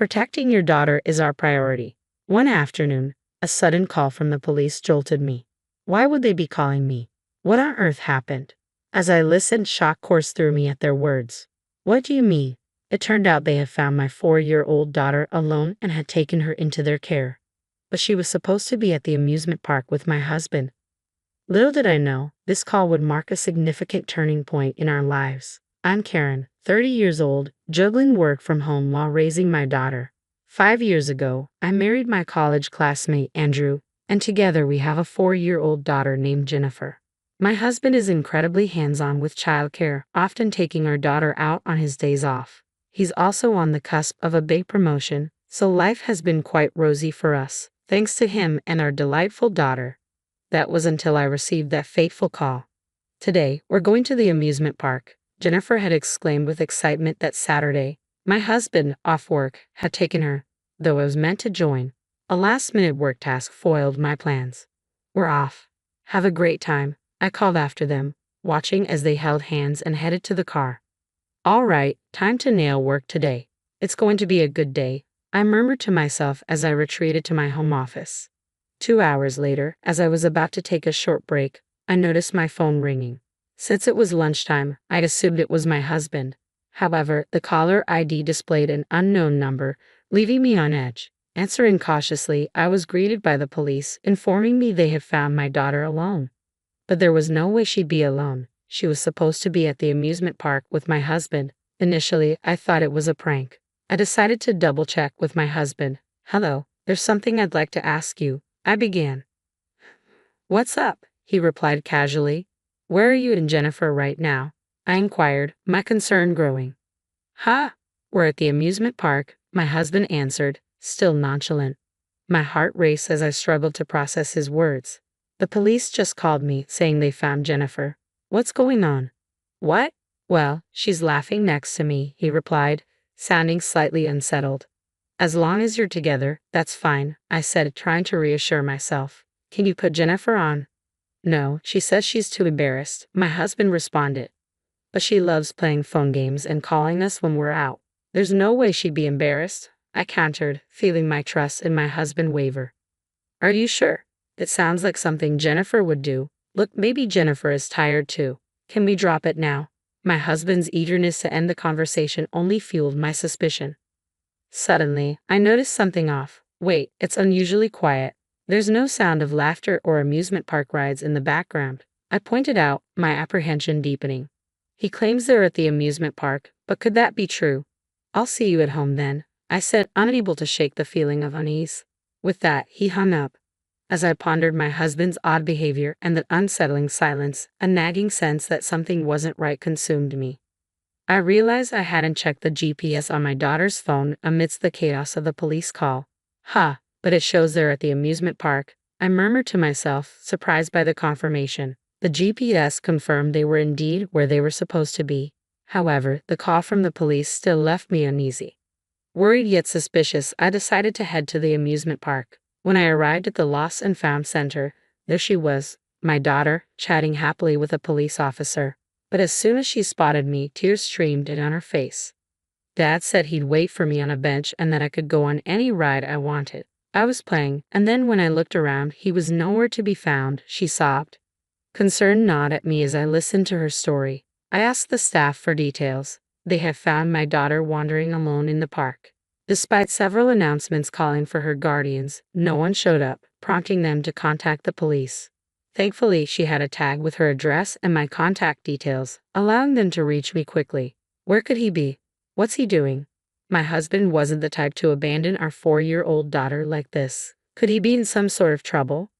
Protecting your daughter is our priority. One afternoon, a sudden call from the police jolted me. Why would they be calling me? What on earth happened? As I listened, shock coursed through me at their words. What do you mean? It turned out they had found my 4-year-old daughter alone and had taken her into their care. But she was supposed to be at the amusement park with my husband. Little did I know, this call would mark a significant turning point in our lives. I'm Karen, 30 years old, juggling work from home while raising my daughter. 5 years ago, I married my college classmate Andrew, and together we have a 4-year-old daughter named Jennifer. My husband is incredibly hands-on with childcare, often taking our daughter out on his days off. He's also on the cusp of a big promotion, so life has been quite rosy for us, thanks to him and our delightful daughter. That was until I received that fateful call. Today, we're going to the amusement park, Jennifer had exclaimed with excitement that Saturday. My husband, off work, had taken her, though I was meant to join. A last-minute work task foiled my plans. We're off. Have a great time, I called after them, watching as they held hands and headed to the car. All right, time to nail work today. It's going to be a good day, I murmured to myself as I retreated to my home office. 2 hours later, as I was about to take a short break, I noticed my phone ringing. Since it was lunchtime, I'd assumed it was my husband. However, the caller ID displayed an unknown number, leaving me on edge. Answering cautiously, I was greeted by the police, informing me they had found my daughter alone. But there was no way she'd be alone. She was supposed to be at the amusement park with my husband. Initially, I thought it was a prank. I decided to double-check with my husband. Hello, there's something I'd like to ask you, I began. What's up? He replied casually. Where are you and Jennifer right now? I inquired, my concern growing. We're at the amusement park, my husband answered, still nonchalant. My heart raced as I struggled to process his words. The police just called me, saying they found Jennifer. What's going on? What? Well, she's laughing next to me, he replied, sounding slightly unsettled. As long as you're together, that's fine, I said, trying to reassure myself. Can you put Jennifer on? No, she says she's too embarrassed, my husband responded. But she loves playing phone games and calling us when we're out. There's no way she'd be embarrassed, I countered, feeling my trust in my husband waver. Are you sure? It sounds like something Jennifer would do. Look, maybe Jennifer is tired too. Can we drop it now? My husband's eagerness to end the conversation only fueled my suspicion. Suddenly, I noticed something off. Wait, it's unusually quiet. There's no sound of laughter or amusement park rides in the background, I pointed out, my apprehension deepening. He claims they're at the amusement park, but could that be true? I'll see you at home then, I said, unable to shake the feeling of unease. With that, he hung up. As I pondered my husband's odd behavior and the unsettling silence, a nagging sense that something wasn't right consumed me. I realized I hadn't checked the GPS on my daughter's phone amidst the chaos of the police call. But it shows they're at the amusement park, I murmured to myself, surprised by the confirmation. The GPS confirmed they were indeed where they were supposed to be. However, the call from the police still left me uneasy. Worried yet suspicious, I decided to head to the amusement park. When I arrived at the Lost and Found Center, there she was, my daughter, chatting happily with a police officer. But as soon as she spotted me, tears streamed down her face. Dad said he'd wait for me on a bench and that I could go on any ride I wanted. I was playing, and then when I looked around, he was nowhere to be found, she sobbed. Concern gnawed at me as I listened to her story. I asked the staff for details. They had found my daughter wandering alone in the park. Despite several announcements calling for her guardians, no one showed up, prompting them to contact the police. Thankfully, she had a tag with her address and my contact details, allowing them to reach me quickly. Where could he be? What's he doing? My husband wasn't the type to abandon our 4-year-old daughter like this. Could he be in some sort of trouble?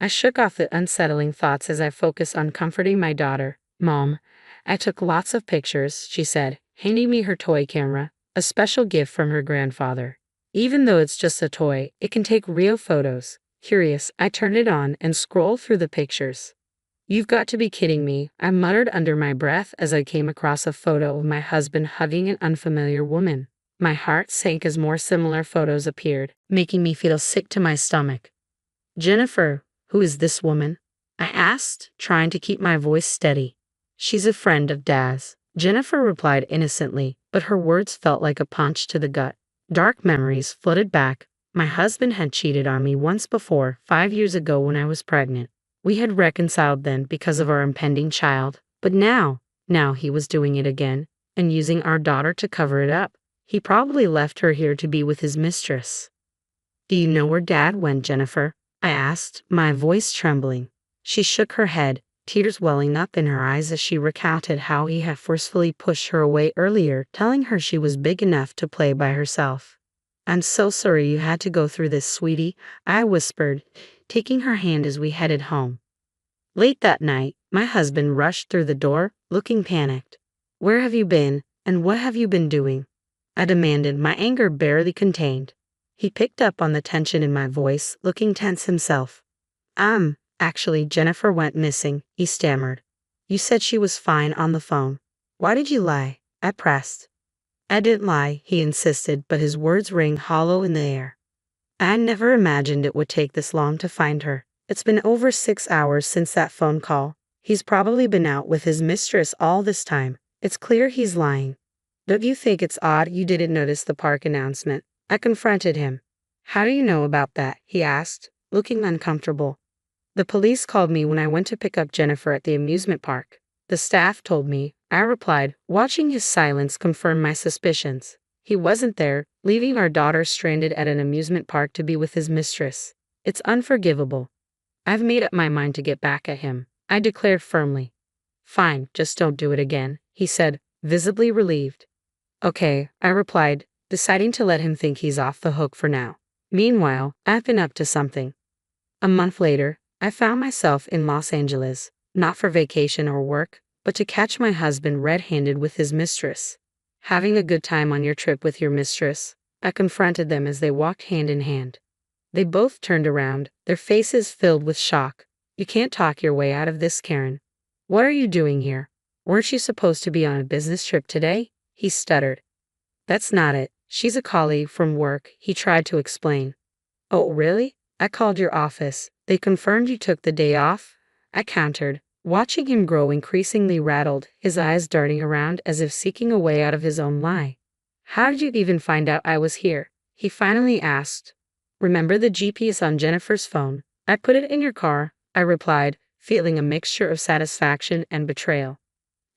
I shook off the unsettling thoughts as I focused on comforting my daughter. Mom, I took lots of pictures, she said, handing me her toy camera, a special gift from her grandfather. Even though it's just a toy, it can take real photos. Curious, I turned it on and scrolled through the pictures. You've got to be kidding me, I muttered under my breath as I came across a photo of my husband hugging an unfamiliar woman. My heart sank as more similar photos appeared, making me feel sick to my stomach. Jennifer, who is this woman? I asked, trying to keep my voice steady. She's a friend of Dad's, Jennifer replied innocently, but her words felt like a punch to the gut. Dark memories flooded back. My husband had cheated on me once before, 5 years ago when I was pregnant. We had reconciled then because of our impending child, but now he was doing it again, and using our daughter to cover it up. He probably left her here to be with his mistress. Do you know where Dad went, Jennifer? I asked, my voice trembling. She shook her head, tears welling up in her eyes as she recounted how he had forcefully pushed her away earlier, telling her she was big enough to play by herself. I'm so sorry you had to go through this, sweetie, I whispered, taking her hand as we headed home. Late that night, my husband rushed through the door, looking panicked. Where have you been, and what have you been doing? I demanded, my anger barely contained. He picked up on the tension in my voice, looking tense himself. Actually, Jennifer went missing, he stammered. You said she was fine on the phone. Why did you lie? I pressed. I didn't lie, he insisted, but his words rang hollow in the air. I never imagined it would take this long to find her. It's been over 6 hours since that phone call. He's probably been out with his mistress all this time. It's clear he's lying. Don't you think it's odd you didn't notice the park announcement? I confronted him. How do you know about that? He asked, looking uncomfortable. The police called me when I went to pick up Jennifer at the amusement park. The staff told me, I replied, watching his silence confirm my suspicions. He wasn't there, leaving our daughter stranded at an amusement park to be with his mistress. It's unforgivable. I've made up my mind to get back at him, I declared firmly. Fine, just don't do it again, he said, visibly relieved. Okay, I replied, deciding to let him think he's off the hook for now. Meanwhile, I've been up to something. A month later, I found myself in Los Angeles, not for vacation or work, but to catch my husband red-handed with his mistress. Having a good time on your trip with your mistress? I confronted them as they walked hand in hand. They both turned around, their faces filled with shock. You can't talk your way out of this, Karen. What are you doing here? Weren't you supposed to be on a business trip today? He stuttered. That's not it. She's a colleague from work, he tried to explain. Oh, really? I called your office. They confirmed you took the day off? I countered, watching him grow increasingly rattled, his eyes darting around as if seeking a way out of his own lie. How did you even find out I was here? He finally asked. Remember the GPS on Jennifer's phone? I put it in your car, I replied, feeling a mixture of satisfaction and betrayal.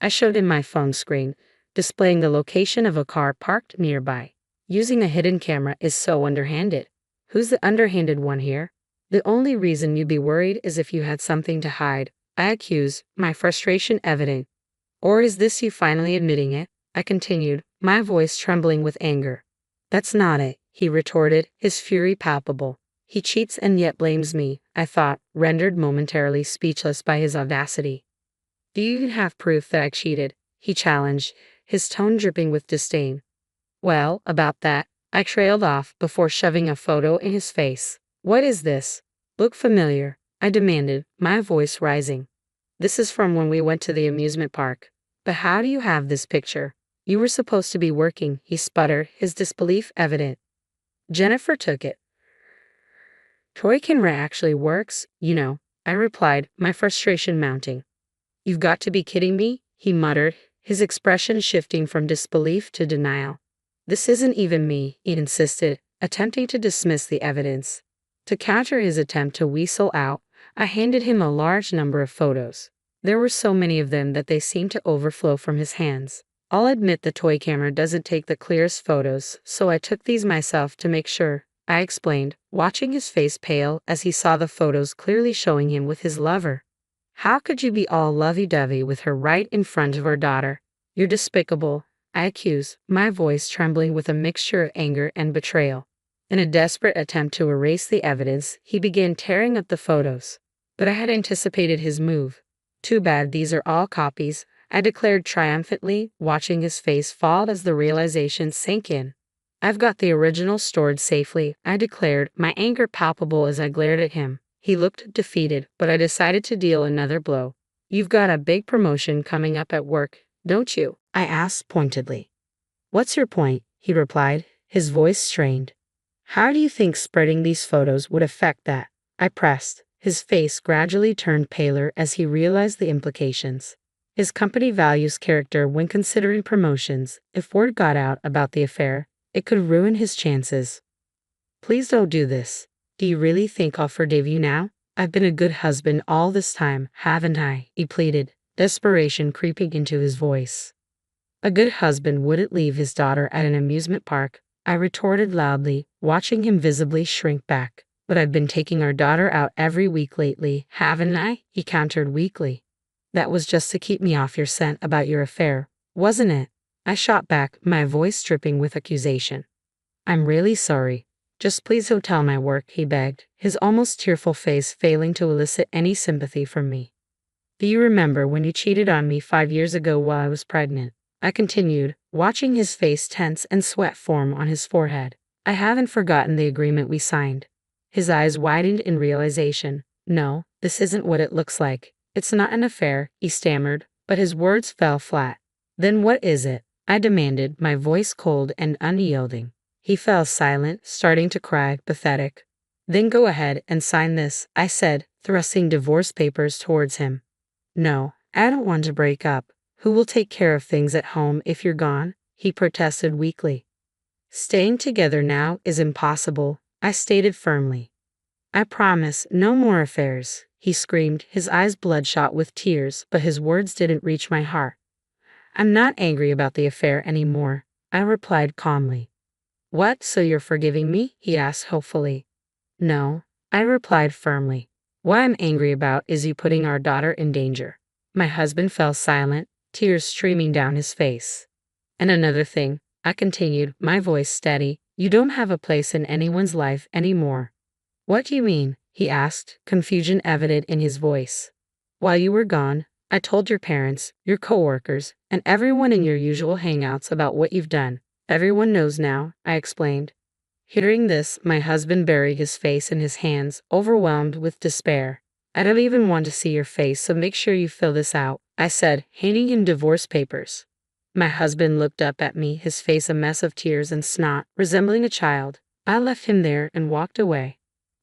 I showed him my phone screen, displaying the location of a car parked nearby. Using a hidden camera is so underhanded. Who's the underhanded one here? The only reason you'd be worried is if you had something to hide, I accused, my frustration evident. Or is this you finally admitting it? I continued, my voice trembling with anger. That's not it, he retorted, his fury palpable. He cheats and yet blames me, I thought, rendered momentarily speechless by his audacity. Do you even have proof that I cheated? He challenged, his tone dripping with disdain. Well, about that, I trailed off before shoving a photo in his face. What is this? Look familiar, I demanded, my voice rising. This is from when we went to the amusement park. But how do you have this picture? You were supposed to be working, he sputtered, his disbelief evident. Jennifer took it. Toy camera actually works, you know, I replied, my frustration mounting. You've got to be kidding me, he muttered, his expression shifting from disbelief to denial. This isn't even me, he insisted, attempting to dismiss the evidence. To counter his attempt to weasel out, I handed him a large number of photos. There were so many of them that they seemed to overflow from his hands. I'll admit the toy camera doesn't take the clearest photos, so I took these myself to make sure, I explained, watching his face pale as he saw the photos clearly showing him with his lover. How could you be all lovey-dovey with her right in front of her daughter? You're despicable, I accused, my voice trembling with a mixture of anger and betrayal. In a desperate attempt to erase the evidence, he began tearing up the photos. But I had anticipated his move. Too bad these are all copies, I declared triumphantly, watching his face fall as the realization sank in. I've got the original stored safely, I declared, my anger palpable as I glared at him. He looked defeated, but I decided to deal another blow. You've got a big promotion coming up at work, don't you? I asked pointedly. What's your point? He replied, his voice strained. How do you think spreading these photos would affect that? I pressed. His face gradually turned paler as he realized the implications. His company values character when considering promotions. If word got out about the affair, It could ruin his chances. Please don't do this. Do you really think I'll forgive you now? I've been a good husband all this time, haven't I? He pleaded, desperation creeping into his voice. A good husband wouldn't leave his daughter at an amusement park, I retorted loudly, watching him visibly shrink back. But I've been taking our daughter out every week lately, haven't I? He countered weakly. That was just to keep me off your scent about your affair, wasn't it? I shot back, my voice dripping with accusation. I'm really sorry. Just please don't tell my work, he begged, his almost tearful face failing to elicit any sympathy from me. Do you remember when you cheated on me 5 years ago while I was pregnant? I continued, watching his face tense and sweat form on his forehead. I haven't forgotten the agreement we signed. His eyes widened in realization. No, this isn't what it looks like. It's not an affair, he stammered, but his words fell flat. Then what is it? I demanded, my voice cold and unyielding. He fell silent, starting to cry, pathetic. Then go ahead and sign this, I said, thrusting divorce papers towards him. No, I don't want to break up. Who will take care of things at home if you're gone? He protested weakly. Staying together now is impossible, I stated firmly. I promise no more affairs, he screamed, his eyes bloodshot with tears, but his words didn't reach my heart. I'm not angry about the affair anymore, I replied calmly. What, so you're forgiving me? He asked hopefully. No, I replied firmly. What I'm angry about is you putting our daughter in danger. My husband fell silent, tears streaming down his face. And another thing, I continued, my voice steady, you don't have a place in anyone's life anymore. What do you mean? He asked, confusion evident in his voice. While you were gone, I told your parents, your coworkers, and everyone in your usual hangouts about what you've done. Everyone knows now, I explained. Hearing this, my husband buried his face in his hands, overwhelmed with despair. I don't even want to see your face, so make sure you fill this out, I said, handing him divorce papers. My husband looked up at me, his face a mess of tears and snot, resembling a child. I left him there and walked away.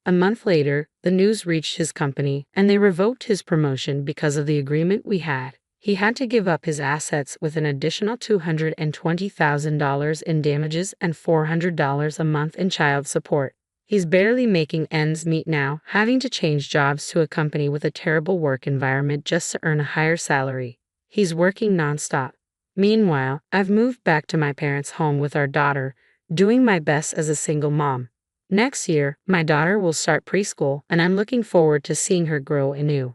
A month later, the news reached his company, and they revoked his promotion because of the agreement we had. He had to give up his assets with an additional $220,000 in damages and $400 a month in child support. He's barely making ends meet now, having to change jobs to a company with a terrible work environment just to earn a higher salary. He's working nonstop. Meanwhile, I've moved back to my parents' home with our daughter, doing my best as a single mom. Next year, my daughter will start preschool, and I'm looking forward to seeing her grow anew.